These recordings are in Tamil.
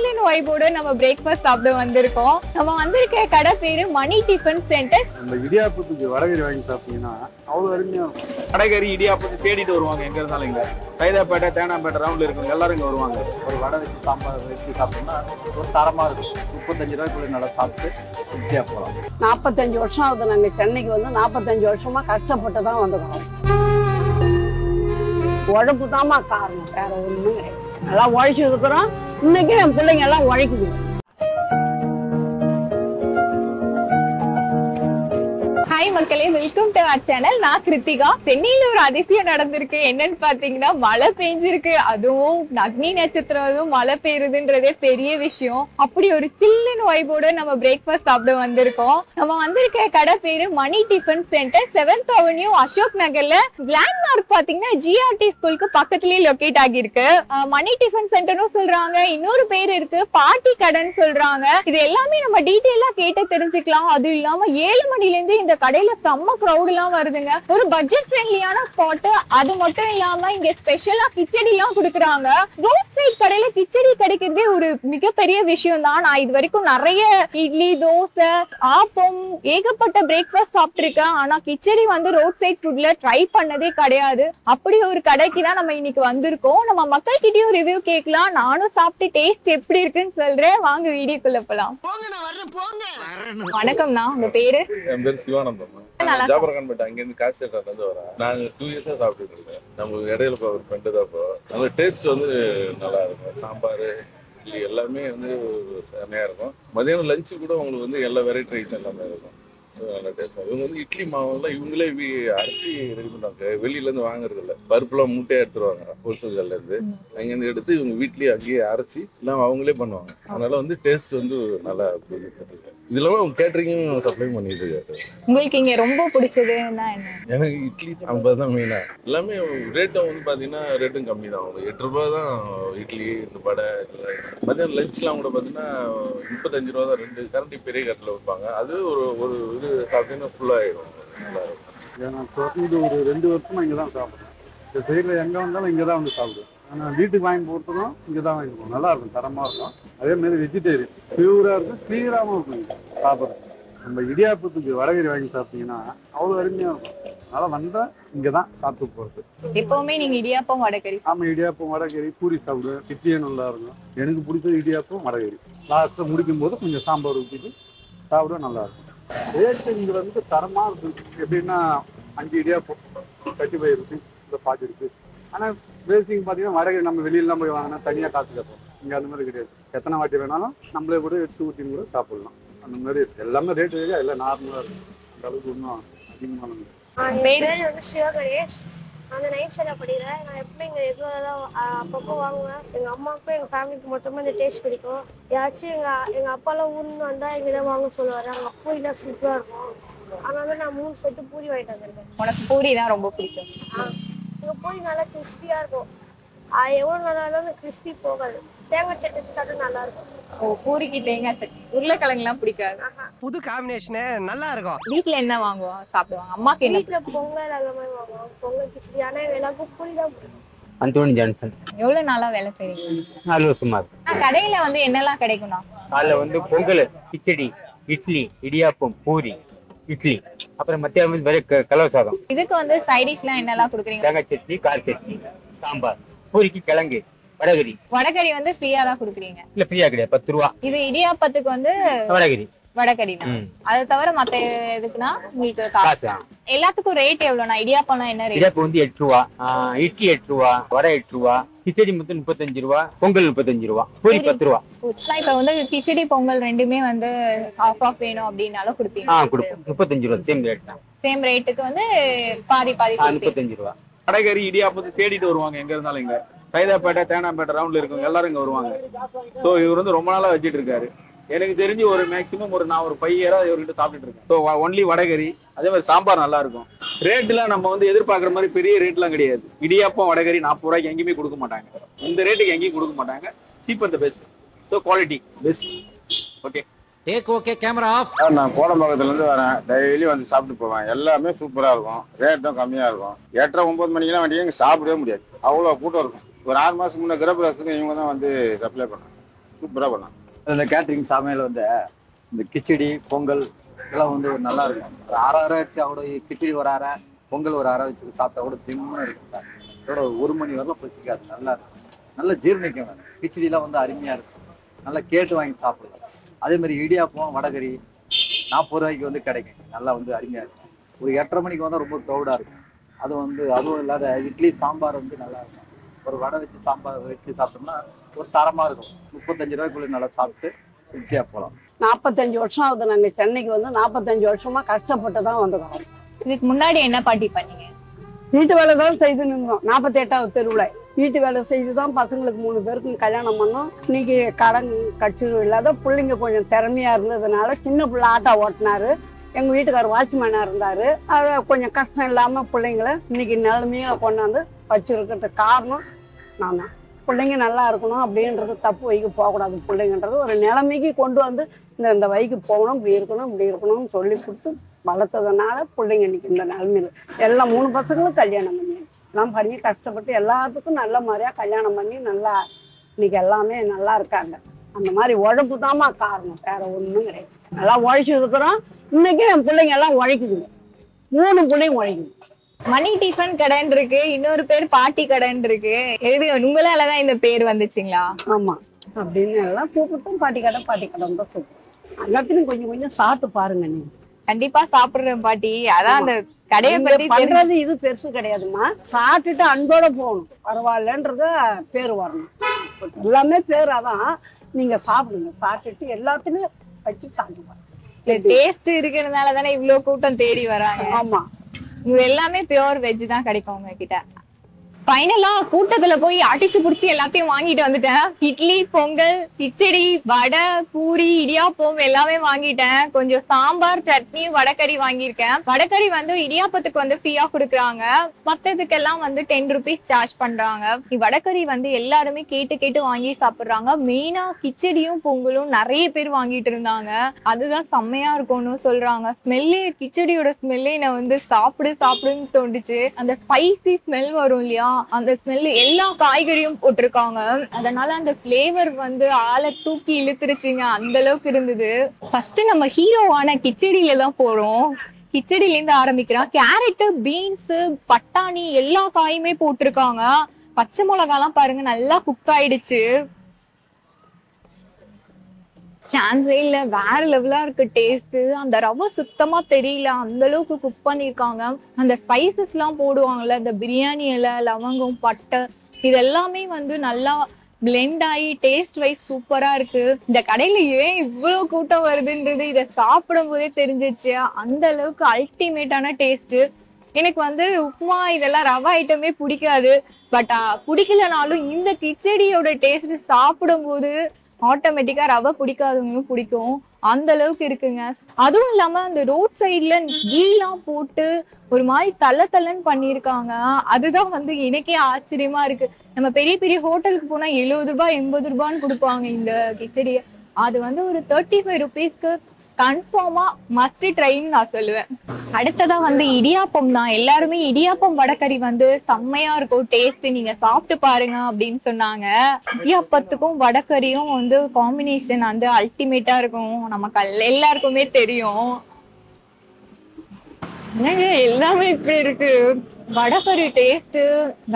சில்லுன்னு வைபோட நம்ம பிரேக்ஃபாஸ்ட் சாப்பிட வந்திருக்கோம். நம்ம வந்திருக்க கடை பேரு மணி டிஃபன் சென்டர். நம்ம இடியாப்பத்துக்கு வடகறி வாங்கி சாப்பிட்டீங்கன்னா அவ்வளவு அருமையா இருக்கும். வடகறி இடியாப்பத்தை தேடிட்டு வருவாங்க. எங்க இருந்தாலும் இங்க சைதாப்பேட்டை தேனாம்பேட்டை ரவுண்ட்ல இருக்கவங்க எல்லாரும் இங்க வருவாங்க. ஒரு வடை வச்சு சாம்பார் வச்சு சாப்பிட்டோம்னா ஒரு தரமா இருக்கும். 35 ரூபாய்க்குள்ள நல்லா சாப்பிட்டு திருப்தியா போகலாம். 45 வருஷம் ஆகுது. நாங்கள் சென்னைக்கு வந்து 45 வருஷமா கஷ்டப்பட்டு தான் வந்துக்கிறோம். உழைப்பு தான்மா காரணம், வேற ஒண்ணும் கிடையாது. நல்லா உழைச்சி இருக்கிறோம். இன்னைக்கு என் பிள்ளைங்க எல்லாம் உழைக்குது. ஹாய் மக்களே, வெல்கம் டு அவர் சேனல். நான் கிருத்திகா. சென்னையில ஒரு அதிசயம் நடந்திருக்கு. என்னன்னு பாத்தீங்கன்னா மழை பெஞ்சிருக்கு. அதுவும் அக்னி நட்சத்திரம் மழை பெய்யுதுன்றதே பெரிய விஷயம். அப்படி ஒரு சில்லுன்னு வைபோட நம்ம பிரேக்ஃபாஸ்ட் சாப்பிட வந்திருக்கோம். நம்ம வந்திருக்க கடை பேரு Mani tiffin centre, 7th avenue Ashok நகர்ல. லேண்ட்மார்க் பாத்தீங்கன்னா ஜிஆர்டி ஸ்கூலுக்கு பக்கத்துலயே லொகேட் ஆகிருக்கு. மணி டிஃபன் சென்டரும் சொல்றாங்க, இன்னொரு பேர் இருக்கு பாட்டி கடைன்னு சொல்றாங்க. இது எல்லாமே நம்ம டீட்டெயிலா கேட்டு தெரிஞ்சுக்கலாம். அது இல்லாம 7 மணில இருந்து இந்த கடையில செம்ம கிரௌட் எல்லாம் வருதுங்க. ஒரு பட்ஜெட் ஃப்ரெண்ட்லியான ஸ்பாட். அது மட்டும் இல்லாம இங்க ஸ்பெஷலா கிச்சடி எல்லாம் குடுக்குறாங்க. ரோட் சைட் கடையில கிச்சடி கிடைக்கிறதே ஒரு மிகப்பெரிய விஷயம் தான். நான் இது வரைக்கும் நிறைய இட்லி, தோசை, ஆப்பம், ஏகப்பட்ட பிரேக்ஃபாஸ்ட் சாப்பிட்டிருக்கேன். ஆனா கிச்சடி வந்து ரோட் சைட் ஃபுட்ல ட்ரை பண்ணதே கிடையாது. அப்படி ஒரு கடைக்கு தான் நம்ம இன்னைக்கு வந்திருக்கோம். நம்ம மக்கள் கிட்டயும் ரிவ்யூ கேட்கலாம். நானும் சாப்பிட்டு டேஸ்ட் எப்படி இருக்குன்னு சொல்றேன். வாங்க வீடியோக்குள்ள போலாம். வணக்கம்ண்ணா, உங்க பேரு? என் பேர் சிவானந்தம். ஜாபரகான்பேட்டை அங்கேருந்து காசிட்டேட்ல இருந்து வரேன். நான் 2 இயர்ஸா சாப்பிட்டுட்டு இருக்கேன். நம்ம இடையில ஒரு ஃப்ரெண்டு தான். இப்போ அந்த டேஸ்ட் வந்து நல்லா இருக்கும். சாம்பார், இட்லி எல்லாமே வந்து செமையா இருக்கும். மதியானம் லஞ்சு கூட உங்களுக்கு வந்து எல்லா வெரைட்டி ரைஸ் எல்லாமே இருக்கும். நல்ல டேஸ்ட். இவங்க வந்து இட்லி மாவுலாம் இவங்களே அரிசி ரெடி பண்ணுவாங்க. வெளியில இருந்து வாங்குறது இல்லை. பருப்புலாம் மூட்டையா எடுத்துருவாங்க ஹோல்சேல் கடையில இருந்து. அங்கேருந்து எடுத்து இவங்க வீட்லயே அங்கேயே அரைச்சி எல்லாம் அவங்களே பண்ணுவாங்க. அதனால வந்து டேஸ்ட் வந்து நல்லா இது இல்லாம அவங்க கேட்டரிங்கும் சப்ளை பண்ணிட்டு இருக்காரு. உங்களுக்கு இங்க ரொம்ப பிடிச்சதுன்னா என்ன? எனக்கு இட்லி சாம்பார் தான் மெயினா. எல்லாமே ரேட்டும் வந்து பாத்தீங்கன்னா ரேட்டும் கம்மி தான். அவங்க 8 ரூபாய் தான் இட்லி, இந்த வடை. மதியானம் லஞ்ச்லாம் கூட பாத்தீங்கன்னா 35 ரூபா தான். 2 கரண்டி பெரிய கட்டில் வைப்பாங்க. அது ஒரு இது சாப்பிட்டீங்கன்னா ஃபுல்லாகிடும். நல்லா இருக்கும். நான் தொடர்ந்து ஒரு 2 வருஷமா இங்கே தான் சாப்பிட்றேன். இந்த சைடில் எங்கே வந்தாலும் இங்கே தான் வந்து சாப்பிடுவேன். ஆனால் வீட்டுக்கு வாங்கி போகிறதுக்கும் இங்கே தான் வாங்கி போவோம். நல்லா இருக்கும், தரமாக இருக்கும். அதேமாரி வெஜிடேரியன் பியூராக இருக்கும், கிளியராகவும் இருக்கும் சாப்பிட்றது. நம்ம இடியாப்பத்துக்கு வடகறி வாங்கி சாப்பிட்டீங்கன்னா அவ்வளோ அருமையாக இருக்கும். அதனால் வந்தால் இங்கே தான் சாப்பிட்டு போகிறது. எப்பவுமே நீங்க இடியாப்பம் வடகறி? ஆமாம், இடியாப்பம் வடகறி பூரி சாப்பிடுவேன். இட்லியும் நல்லா இருக்கும். எனக்கு பிடிச்சது இடியாப்பம் வடகறி. லாஸ்ட்டில் முடிக்கும் போது கொஞ்சம் சாம்பார் ஊற்றிட்டு சாப்பிட நல்லா இருக்கும். ரேட்டு இங்கே வந்து தரமாக இருக்குது. எப்படின்னா 5 இடியாப்பம் 35 ருபீஸ், இந்த 40 ருபீஸ். ஆனால் பேசிக் பார்த்தீங்கன்னா வடகறி நம்ம வெளியிலாம் போய் வாங்கினா தனியாக காசு கேட்போம். இங்கே அந்த மாதிரி கிடையாது. எத்தனை வாட்டி வேணாலும் நம்மளே கூட எடுத்து ஊற்றி கூட சாப்பிடலாம். அந்த மாதிரி எல்லாமே ரேட்டு எல்லாம் நார்மலாக இருக்கும். அந்த அளவுக்கு ஒன்றும் அதிகமான. என் பேர் வந்து சிவகணேஷ். அந்த 9th ஸ்டாண்டர்ட் படிக்கிறேன். நான் எப்படி இங்கே ரெகுலராக தான் அப்பப்போ வாங்குவேன். எங்கள் அம்மாவுக்கும் எங்கள் ஃபேமிலிக்கு மொத்தமாக இந்த டேஸ்ட் பிடிக்கும். யாச்சும் எங்கள் அப்பாலாம் ஊர்னு வந்தால் இங்கே தான் வாங்க சொல்லுவார். அங்கே பூரிலாம் சூப்பராக இருக்கும். அதனால நான் 3 செட்டு பூரி வாங்கிட்டு வந்திருக்கேன். உனக்கு பூரி தான் ரொம்ப பிடிக்கும்? எங்கள் பூரி நல்லா கிறிஸ்பியாக இருக்கும். எவ்வளோ நாளாலும் அந்த கிறிஸ்பி போகாது. தேங்காய் சட்னி சாப்பிட்டு நல்லா இருக்கும். ஓ, பூரிக்கு தேங்காய் சட்னி. உருளைக்கிழங்குலாம் பிடிக்காது? புது காம்பினேஷன் நல்லா இருக்கும். வீட்டுல என்ன வாங்குவோம் சாப்பிடுவாங்க? அம்மாக்கு என்ன? வீட்டில் பொங்கல் அந்த மாதிரி வாங்குவோம். பொங்கல் கிச்சடி. ஆனால் எங்கள் எல்லாருக்கும் பூரி தான் பிடிக்கும். Anthony Johnson. எவ்வளவு நாளா வேலை செய்றீங்க? 4 வருஷமா இருக்கு. கடையில வந்து என்னெல்லாம் கிடைக்கும்னா? காலைல வந்து பொங்கல், கிச்சடி, இட்லி, இடியாப்பம், பூரி, இட்லி. அப்புறம் மத்தியானம் வந்து வெறும் கலவை சாதம். இதுக்கு வந்து சைட் டிஷ்லாம் என்னெல்லாம் கொடுக்குறீங்க? தேங்காய் சட்னி, கார சட்னி, சாம்பார். பூரிக்கு கிழங்கு, வடகரி. வடகரி வந்து ஃப்ரீயா தான் கொடுக்குறீங்க? இல்ல ஃப்ரீயா கிடையாது, 10 ரூபா. இது இடியாப்பத்துக்கு வந்து வடகரி தான். அதை தவிர மத்த எதுக்குன்னா உங்களுக்கு காசு? எல்லாத்துக்கும் ரேட் எவ்வளவுனா? இடியாப்பம்னா என்ன ரேட்? இடியாப்பம் வந்து 8 ரூபா, இட்லி 8 ரூபா, வடை 8 ரூபா, கிச்சடி மொத்தம் 35 ரூபா, பொங்கல் 35 ரூபா, பூரி 10 ரூபா. இப்ப வந்து கிச்சடி பொங்கல் ரெண்டுமே வந்து ஆஃப் வேணும் அப்படின்னாலும் கொடுப்பீங்க? கொடுப்போம். 35 ரூபா சேம் ரேட் தான். சேம் ரேட்டுக்கு வந்து பாதி 35 ரூபா. வடகறி இடியாப்பத்தை தேடிட்டு வருவாங்க. எங்க இருந்தாலும் இங்க சைதாப்பேட்டை தேனாம்பேட்டை ரவுண்ட்ல இருக்கவங்க எல்லாரும் இங்க வருவாங்க. ஸோ இவர் வந்து ரொம்ப நாளா வச்சுட்டு இருக்காரு. எனக்கு தெரிஞ்சு ஒரு மேக்ஸிமம் நான் ஒரு 5 இயரா இவர்கிட்ட சாப்பிட்டுட்டு இருக்கேன். So only vada curry. அதே மாதிரி சாம்பார் நல்லா இருக்கும். ரேட்லாம் நம்ம வந்து எதிர்பார்க்குற மாதிரி பெரிய ரேட்லாம் கிடையாது. இடியாப்பம் வடகரி 40 ரூபாய்க்கு எங்கேயுமே கொடுக்க மாட்டாங்க. இந்த ரேட்டுக்கு எங்கேயும் கொடுக்க மாட்டாங்க. Cheap and best. So quality best. Okay, okay, camera off. நான் கோடம்பாக்கத்துல இருந்து வரேன். டெய்லி வந்து சாப்பிட்டு போவேன். எல்லாமே சூப்பரா இருக்கும். ரேட்டும் கம்மியா இருக்கும். 8:30 9 மணிக்கெல்லாம் வண்டியை இங்கே சாப்பிடவே முடியாது. அவ்வளோ கூட்டம் இருக்கும். ஒரு 6 மாசத்துக்கு முன்னே கிரகப்பிரவேசத்துக்கு இவங்க தான் வந்து சப்ளை பண்ணாங்க. சூப்பரா பண்ணலாம். இந்த கேட்டரிங் சமையல் வந்து இந்த கிச்சடி பொங்கல் இதெல்லாம் வந்து ஒரு நல்லா இருக்கும். ஒரு 6 வச்சு அவட கிச்சடி ஒரு 6 பொங்கல் ஒரு 6 வச்சு சாப்பிட்டா கூட திம்மா இருக்கும் சார். இதோட 1 மணி வரலாம் பசிக்காது, நல்லா இருக்கும், நல்லா ஜீர்ணிக்கும். கிச்சடிலாம் வந்து அருமையா இருக்கும், நல்லா கேட்டு வாங்கி சாப்பிடலாம். அதே மாதிரி இடியாப்பம் வடகறி 40 ரூபாய்க்கு வந்து கிடைக்கும், நல்லா வந்து அருமையா இருக்கும். ஒரு 8:30 மணிக்கு வந்தால் ரொம்ப க்ரௌடாக இருக்கும். அது வந்து அதுவும் இல்லாத இட்லி சாம்பார் வந்து நல்லா இருக்கும். ஒரு வடை வச்சு சாம்பார் இட்லி சாப்பிட்டோம்னா ஒரு தரமாக இருக்கும். 35 ரூபாய்க்குள்ள நல்லா சாப்பிட்டு திருப்தியாக போகலாம். 45 வருஷம் ஆகுது. நாங்கள் சென்னைக்கு வந்து 45 வருஷமா கஷ்டப்பட்டு தான் வந்துக்கிறோம். இதுக்கு முன்னாடி என்ன பாட்டி பண்ணீங்க? வீட்டு வேலை தான் செய்து நின்றோம். 48வது தெருவில் வீட்டு வேலை செய்து தான் பசங்களுக்கு 3 பேருக்கும் கல்யாணம் பண்ணோம். இன்னைக்கு கடன் கட்சி இல்லாத பிள்ளைங்க கொஞ்சம் திறமையா இருந்ததுனால சின்ன பிள்ளை ஆட்டோ ஓட்டினாரு. எங்கள் வீட்டுக்காரர் வாட்ச்மேனாக இருந்தார். அது கொஞ்சம் கஷ்டம் இல்லாமல் பிள்ளைங்கள இன்னைக்கு நிலைமையாக கொண்டாந்து வச்சுருக்கிறதுக்கு காரணம் நான் தான். பிள்ளைங்க நல்லா இருக்கணும் அப்படின்றது, தப்பு வைக்கு போகக்கூடாது பிள்ளைங்கன்றது ஒரு நிலைமைக்கு கொண்டு வந்து இந்த வைக்கு போகணும், இப்படி இருக்கணும்னு சொல்லி கொடுத்து வளர்த்ததுனால பிள்ளைங்க இன்னைக்கு இந்த நிலைமையில் எல்லாம் 3 பசங்களும் கல்யாணம் பண்ணி கஷ்டப்பட்டு எல்லாத்துக்கும் நல்ல மாதிரியாக கல்யாணம் பண்ணி நல்லா இன்னைக்கு எல்லாமே நல்லா இருக்காங்க. அந்த மாதிரி உழைப்பு தான்மா காரணம், வேற ஒன்றும் கிடையாது. நல்லா உழைச்சி இருக்கிறோம். இன்னைக்கு என் பிள்ளைங்க எல்லாம் உழைக்குதுங்க, 3 பிள்ளைங்க உழைக்குது. மணி டிஃபன் கடைன்னு இருக்கு, இன்னொரு பேர் பாட்டி கடைன்னு இருக்கு. எது உங்களாலதான் இந்த பேர் வந்துச்சுங்களா? ஆமா, அப்படின்னு எல்லாம் கூப்பிட்டு பாட்டி கடை தான் கூப்பிட்டு எல்லாத்தையும் கொஞ்சம் கொஞ்சம் சாப்பிட்டு பாருங்க. நீங்க கண்டிப்பா சாப்பிடுறேன் பாட்டி. அதான் அந்த கடையை பத்தி பண்றது இது பெருசு கிடையாதுமா. சாப்பிட்டுட்டு அன்போட போகணும், பரவாயில்லன்றத பேர் வரணும். எல்லாமே பேர் அதான். நீங்க சாப்பிடுங்க, சாப்பிட்டுட்டு எல்லாத்தையும் வச்சு சாப்பிடுவாங்க. டேஸ்ட் இருக்கிறதுனால தானே இவ்வளவு கூட்டம் தேடி வராங்க. ஆமா, இது எல்லாமே பியூர் வெஜ் தான் கிடைக்கும் உங்ககிட்ட. ஃபைனலா கூட்டத்துல போய் அடிச்சு புடிச்சு எல்லாத்தையும் வாங்கிட்டு வந்துட்டேன். இட்லி பொங்கல் கிச்சடி வடை பூரி இடியாப்பம் எல்லாமே வாங்கிட்டேன். கொஞ்சம் சாம்பார் சட்னி வடக்கறி வாங்கியிருக்கேன். வடக்கறி வந்து இடியாப்பத்துக்கு வந்து ஃப்ரீயா கொடுக்குறாங்க, மத்ததுக்கெல்லாம் வந்து 10 rupees சார்ஜ் பண்றாங்க. வடக்கறி வந்து எல்லாருமே கேட்டு கேட்டு வாங்கி சாப்பிடுறாங்க. மெயினா கிச்சடியும் பொங்கலும் நிறைய பேர் வாங்கிட்டு இருந்தாங்க. அதுதான் செம்மையா இருக்கும்னு சொல்றாங்க. ஸ்மெல்லே கிச்சடியோட ஸ்மெல்லே நான் வந்து சாப்பிடுன்னு தோண்டுச்சு. அந்த ஸ்பைசி ஸ்மெல் வரும் இல்லையா, அந்த ஸ்மெல் எல்லா காய்கறியும் போட்டிருக்காங்க. அதனால அந்த பிளேவர் வந்து ஆளை தூக்கி இழுத்துருச்சுங்க, அந்த அளவுக்கு இருந்தது. ஃபர்ஸ்ட் நம்ம ஹீரோவான கிச்சடியில தான் போறோம். கிச்சடில இருந்து ஆரம்பிக்கிறோம். கேரட் பீன்ஸ் பட்டாணி எல்லா காயுமே போட்டிருக்காங்க. பச்சை மிளகாலாம் பாருங்க நல்லா குக் ஆயிடுச்சு. சான்ஸே இல்ல, வேற லெவலா இருக்கு டேஸ்ட். அந்த ரவை சுத்தமா தெரியல, அந்த அளவுக்கு குக் பண்ணிருக்காங்க. அந்த ஸ்பைசஸ் எல்லாம் போடுவாங்கல்ல, இந்த பிரியாணி இலை லவங்கம் பட்டை இதெல்லாமே வந்து நல்லா பிளெண்ட் ஆகி டேஸ்ட் வைஸ் சூப்பரா இருக்கு. இந்த கடையில ஏன் இவ்வளவு கூட்டம் வருதுன்றது இதை சாப்பிடும் போதே தெரிஞ்சிச்சு. அந்த அளவுக்கு அல்டிமேட்டான டேஸ்ட். எனக்கு வந்து உப்புமா இதெல்லாம் ரவா ஐட்டமே பிடிக்காது. பட் பிடிக்கலனாலும் இந்த கிச்சடியோட டேஸ்ட் சாப்பிடும் போது ஆட்டோமேட்டிக்கா ரவை பிடிக்காதவங்களும் பிடிக்கும், அந்த அளவுக்கு இருக்குங்க. அதுவும் இல்லாம அந்த ரோட் சைட்ல கீலாம் போட்டு ஒரு மாதிரி தள்ளன்னு பண்ணிருக்காங்க. அதுதான் வந்து எனக்கே ஆச்சரியமா இருக்கு. நம்ம பெரிய பெரிய ஹோட்டலுக்கு போனா 70 ரூபாய் 80 ரூபான்னு கொடுப்பாங்க இந்த கிச்சடியை. அது வந்து ஒரு 35 rupeesக்கு கன்ஃபார்மா மஸ்ட் ட்ரைன்னு நான் சொல்லுவேன். அடுத்ததா வந்து இடியாப்பம் தான். எல்லாருமே இடியாப்பம் வடக்கறி வந்து செம்மையா இருக்கும் டேஸ்ட், நீங்க சாப்பிட்டு பாருங்க அப்படின்னு சொன்னாங்க. இடியாப்பத்துக்கும் வடக்கறியும் வந்து காம்பினேஷன் வந்து அல்டிமேட்டா இருக்கும், நமக்கு எல்லாருக்குமே தெரியும். எல்லாமே இப்படி இருக்கு. வடக்கறி டேஸ்ட்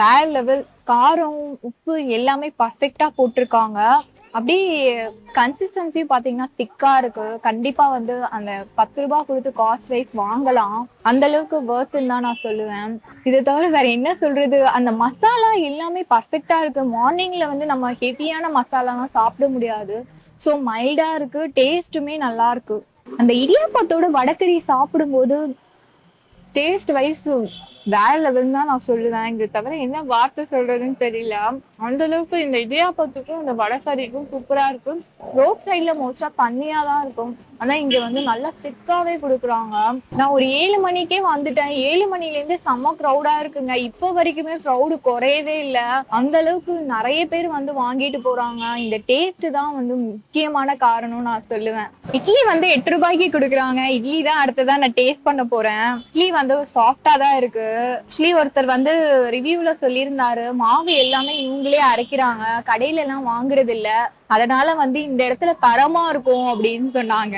வேற லெவல். காரம் உப்பு எல்லாமே பர்ஃபெக்டா போட்டிருக்காங்க. அப்படி கன்சிஸ்டன்சி பாத்தீங்கன்னா திக்கா இருக்கு. கண்டிப்பா வந்து அந்த 10 ரூபாய் கொடுத்து காஸ்ட் வைஸ் வாங்கலாம், அந்த அளவுக்கு வர்த்துன்னு தான் நான் சொல்லுவேன். இதை தவிர வேற என்ன சொல்றது, அந்த மசாலா எல்லாமே பர்ஃபெக்டா இருக்கு. மார்னிங்ல வந்து நம்ம ஹெவியான மசாலாலாம் சாப்பிட முடியாது, ஸோ மைல்டா இருக்கு, டேஸ்ட்டுமே நல்லா இருக்கு. அந்த இடியாப்பத்தோட வடக்கறி சாப்பிடும்போது டேஸ்ட் வைஸ் வேற லெவல் தான் நான் சொல்லுவேன். இதை தவிர என்ன வார்த்தை சொல்றதுன்னு தெரியல, அந்த அளவுக்கு இந்த இடியாப்பத்துக்கும் இந்த வடக்கறிக்கும் சூப்பரா இருக்கு. ரோட் சைட்ல மோஸ்டா தண்ணியா தான் இருக்கும், ஆனா இங்க வந்து நல்லா திக்காவே கொடுக்குறாங்க. நான் ஒரு 7 மணிக்கே வந்துட்டேன். 7 மணில இருந்து செம்ம க்ரௌடா இருக்குங்க. இப்போ வரைக்குமே க்ரௌடு குறையவே இல்லை, அந்த அளவுக்கு நிறைய பேர் வந்து வாங்கிட்டு போறாங்க. இந்த டேஸ்ட் தான் வந்து முக்கியமான காரணம் நான் சொல்லுவேன். இட்லி வந்து 8 ரூபாய்க்கு கொடுக்குறாங்க. இட்லி தான் அடுத்ததான் நான் டேஸ்ட் பண்ண போறேன். இட்லி வந்து சாஃப்டா தான் இருக்கு. ஆக்சுவலி ஒருத்தர் வந்து ரிவ்யூல சொல்லியிருந்தாரு, மாவு எல்லாமே இவங்களே அரைக்கிறாங்க, கடையில எல்லாம் வாங்குறது இல்ல, அதனால வந்து இந்த இடத்துல தரமா இருக்கும் அப்படின்னு சொன்னாங்க.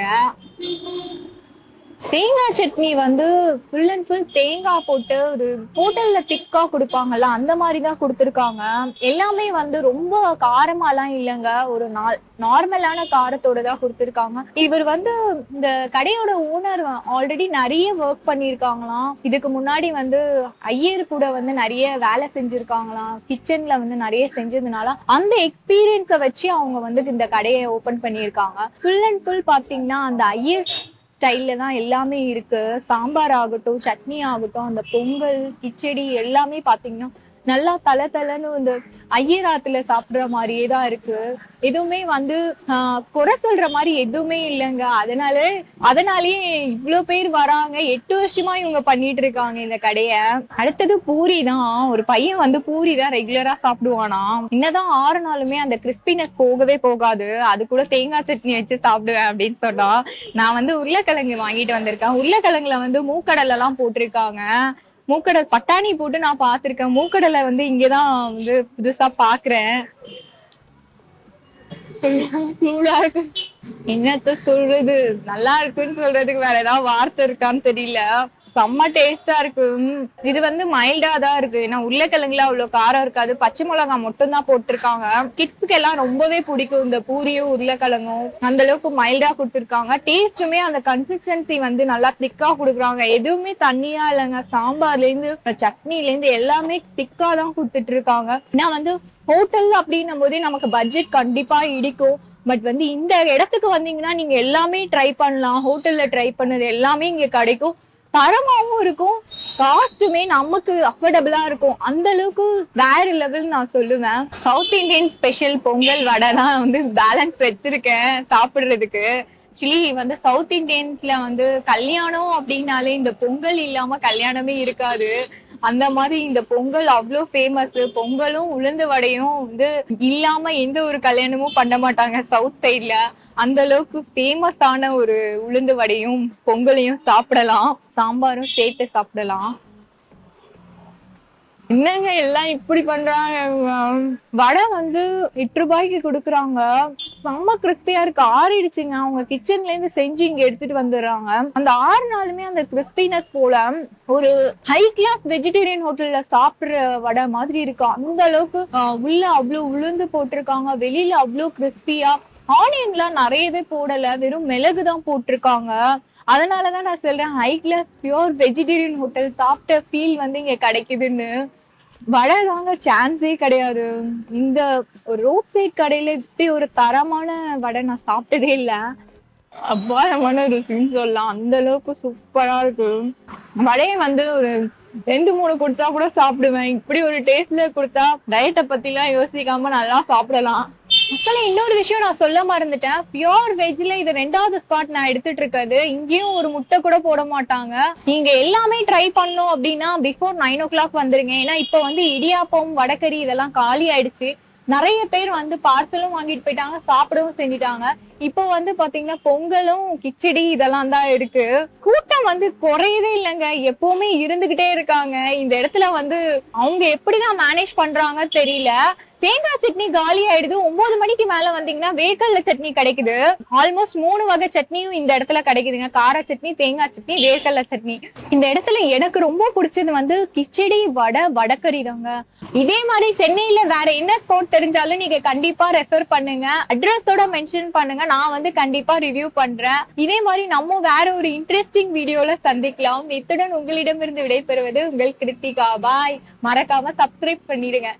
தேங்காய் சட்னி வந்து ஃபுல் அண்ட் ஃபுல் தேங்காய் போட்டு ஒரு ஹோட்டல்ல திக்கா கொடுப்பாங்கல்ல அந்த மாதிரிதான் கொடுத்துருக்காங்க. எல்லாமே வந்து ரொம்ப காரமாலாம் இல்லைங்க, ஒரு நார்மலான காரத்தோட தான் கொடுத்துருக்காங்க. இவர் வந்து இந்த கடையோட ஓனர் ஆல்ரெடி நிறைய ஒர்க் பண்ணியிருக்காங்களாம். இதுக்கு முன்னாடி வந்து ஐயர் கூட வந்து நிறைய வேலை செஞ்சிருக்காங்களாம், கிச்சன்ல வந்து நிறைய செஞ்சதுனால அந்த எக்ஸ்பீரியன்ஸை வச்சு அவங்க வந்து இந்த கடையை ஓபன் பண்ணியிருக்காங்க. ஃபுல் அண்ட் ஃபுல் பாத்தீங்கன்னா அந்த ஐயர் ஸ்டைல்ல தான் எல்லாமே இருக்கு. சாம்பார் ஆகட்டும், சட்னி ஆகட்டும், அந்த பொங்கல், கிச்சடி எல்லாமே பாத்தீங்கன்னா நல்லா தலன்னு இந்த ஐயராத்துல சாப்பிடுற மாதிரியே தான் இருக்கு. எதுவுமே வந்து குறை சொல்ற மாதிரி எதுவுமே இல்லைங்க. அதனாலயே இவ்வளவு பேர் வராங்க. 8 வருஷமா இவங்க பண்ணிட்டு இருக்காங்க இந்த கடைய. அடுத்தது பூரி தான். ஒரு பையன் வந்து பூரி தான் ரெகுலரா சாப்பிடுவானா. என்னதான் ஆறுனாலுமே அந்த கிறிஸ்பினஸ் போகவே போகாது. அது கூட தேங்காய் சட்னி வச்சு சாப்பிடுவேன் அப்படின்னு சொன்னா. நான் வந்து உருளைக்கிழங்கு வாங்கிட்டு வந்திருக்கேன். உருளைக்கிழங்குல வந்து மூக்கடலை எல்லாம் போட்டிருக்காங்க. மூக்கடல் பட்டாணி போட்டு நான் பாத்திருக்கேன். மூக்கடலை வந்து இங்கதான் வந்து புதுசா பாக்குறேன். என்னத்த சொல்றது, நல்லா இருக்குன்னு சொல்றதுக்கு வேற ஏதாவது வார்த்தை இருக்கான்னு தெரியல. செம்ம டேஸ்டா இருக்கு. இது வந்து மைல்டா தான் இருக்கு. ஏன்னா உருளைக்கிழங்குல அவ்வளவு காரம் இருக்காது, பச்சை மிளகாய் மட்டும் தான் போட்டிருக்காங்க. கிட்ஸ்க்கு எல்லாம் ரொம்பவே பிடிக்கும் இந்த பூரியும் உருளைக்கிழங்கும். அந்த அளவுக்கு மைல்டா கொடுத்துருக்காங்க. டேஸ்ட்டுமே அந்த கன்சிஸ்டன்சி வந்து நல்லா திக்கா கொடுக்குறாங்க. எதுவுமே தண்ணியா இல்லைங்க. சாம்பார்ல இருந்து சட்னில இருந்து எல்லாமே திக்கா தான் கொடுத்துட்டு இருக்காங்க. நான் வந்து ஹோட்டல் அப்படின்னும் போதே நமக்கு பட்ஜெட் கண்டிப்பா இடிக்கும். பட் வந்து இந்த இடத்துக்கு வந்தீங்கன்னா நீங்க எல்லாமே ட்ரை பண்ணலாம். ஹோட்டல்ல ட்ரை பண்ணது எல்லாமே இங்க கிடைக்கும். தரமாவும் இருக்கும், காஸ்ட்டுமே நமக்கு அஃபோர்டபுளா இருக்கும். அந்த அளவுக்கு வேற லெவல் நான் சொல்லுவேன். சவுத் இந்தியன் ஸ்பெஷல் பொங்கல் வடை தான் வந்து பேலன்ஸ் வச்சிருக்கேன் சாப்பிடுறதுக்கு. ஆக்சுவலி வந்து சவுத் இந்தியன்ஸ்ல வந்து கல்யாணம் அப்படின்னாலே இந்த பொங்கல் இல்லாம கல்யாணமே இருக்காது. அந்த மாதிரி இந்த பொங்கல் அவ்வளோ ஃபேமஸ். பொங்கலும் உளுந்து வடையும் வந்து இல்லாம எந்த ஒரு கல்யாணமும் பண்ண மாட்டாங்க சவுத் சைட்ல. அந்த அளவுக்கு ஃபேமஸான ஒரு உளுந்து வடையும் பொங்கலையும் சாப்பிடலாம், சாம்பாரும் சேர்த்து சாப்பிடலாம். என்னங்க எல்லாம் இப்படி பண்றாங்க. வடை வந்து 8 ரூபாய்க்கு கொடுக்குறாங்க. செம்ம கிறிஸ்பியா இருக்கு. ஆறிடுச்சுங்க. அவங்க கிச்சன்ல இருந்து செஞ்சு இங்க எடுத்துட்டு வந்துடுறாங்க. அந்த 6 நாளுமே அந்த கிறிஸ்பினஸ் போல ஒரு ஹை கிளாஸ் வெஜிடேரியன் ஹோட்டல்ல சாப்பிடுற வடை மாதிரி இருக்கு. அந்த அளவுக்கு உள்ள அவ்வளவு உளுந்து போட்டிருக்காங்க, வெளியில அவ்வளவு கிறிஸ்பியா. ஆனியன்லாம் நிறையவே போடல, வெறும் மிளகுதான் போட்டிருக்காங்க. அதனாலதான் நான் சொல்றேன் high class pure vegetarian hotel சாப்பிட்ட ஃபீல் வந்து இங்க கிடைக்குதுன்னு. வடை தாங்க சான்ஸே கிடையாது. இந்த ரோட் சைட் கடையில இப்படி ஒரு தரமான வடை நான் சாப்பிட்டதே இல்லை. அபாரமான ருசின்னு சொல்லலாம். அந்த அளவுக்கு சூப்பரா இருக்கு. வடையை வந்து ஒரு 2-3 கொடுத்தா கூட சாப்பிடுவேன். இப்படி ஒரு டேஸ்ட்ல கொடுத்தா டயட்டை பத்தி எல்லாம் யோசிக்காம நல்லா சாப்பிடலாம். மக்களே, இன்னொரு விஷயம் நான் சொல்ல மறந்துட்டேன். பியூர் வெஜ்ல இது 2வது ஸ்பாட் நான் எடுத்துட்டு இருக்கிறது. இங்கேயும் ஒரு முட்டை கூட போட மாட்டாங்க. நீங்க எல்லாமே ட்ரை பண்ணணும் அப்படின்னா பிஃபோர் 9 o'clock வந்துருங்க. ஏன்னா இப்ப வந்து இடியாப்பம், வடகறி இதெல்லாம் காலி ஆயிடுச்சு. நிறைய பேர் வந்து பார்சலும் வாங்கிட்டு போயிட்டாங்க, சாப்பிடவும் செஞ்சுட்டாங்க. இப்போ வந்து பாத்தீங்கன்னா பொங்கலும் கிச்சடி இதெல்லாம் தான் இருக்கு. கூட்டம் வந்து குறையவே இல்லைங்க, எப்பவுமே இருந்துகிட்டே இருக்காங்க. இந்த இடத்துல வந்து அவங்க எப்படிதான் மேனேஜ் பண்றாங்க தெரியல. தேங்காய் சட்னி காலி ஆயிடுது. 9 மணிக்கு மேல வந்தீங்கன்னா வேர்க்கடலை சட்னி கிடைக்குது. ஆல்மோஸ்ட் 3 வகை சட்னியும் இந்த இடத்துல கிடைக்குதுங்க. கார சட்னி, தேங்காய் சட்னி, வேர்க்கடலை சட்னி. இந்த இடத்துல எனக்கு ரொம்ப பிடிச்சது வந்து கிச்சடி, வடை, வடகறி தாங்க. இதே மாதிரி சென்னையில வேற என்ன ஸ்பாட் தெரிஞ்சாலும் நீங்க கண்டிப்பா ரெஃபர் பண்ணுங்க, அட்ரஸோட மென்ஷன் பண்ணுங்க. நான் வந்து கண்டிப்பா ரிவ்யூ பண்றேன். இதே மாதிரி நம்ம வேற ஒரு இன்ட்ரெஸ்டிங் வீடியோல சந்திக்கலாம். இத்துடன் உங்களிடமிருந்து விடைபெறுவது உங்கள் கிருத்திகா. பாய். மறக்காம சப்ஸ்கிரைப் பண்ணிடுங்க.